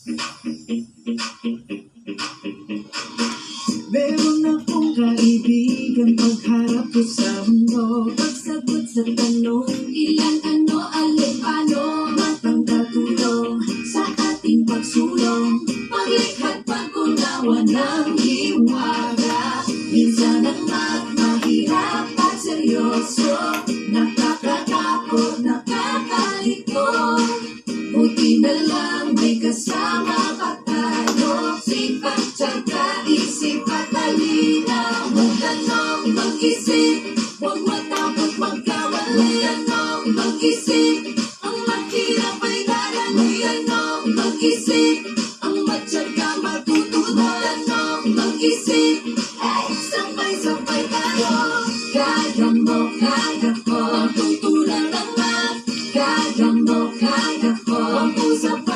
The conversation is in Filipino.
Meron akong kaibigan pagharap ko sa mundo. Pagsagot sa tanong, ilan, ano, alin, paano, matangka tulong sa ating pagsulong. Paglikha't pag-unawa ng hiwaga. Minsan ang mahirap at seryoso, nakakatakot, nakakalito. Buti na lang may kasama ka tayo. Sipag, tiyaga, isip at talino. Huwag tanong, mag-isip, huwag matakot magkamali. Huwag tanong, mag-isip, ang mahirap ay darating. Huwag tanong, mag-isip, ang matyaga matutunan. Huwag tanong, mag-isip, ay sabay-sabay tayo. Kaya mo, kaya ko, tutulan lang. Kaya mo, kaya ko, ang usap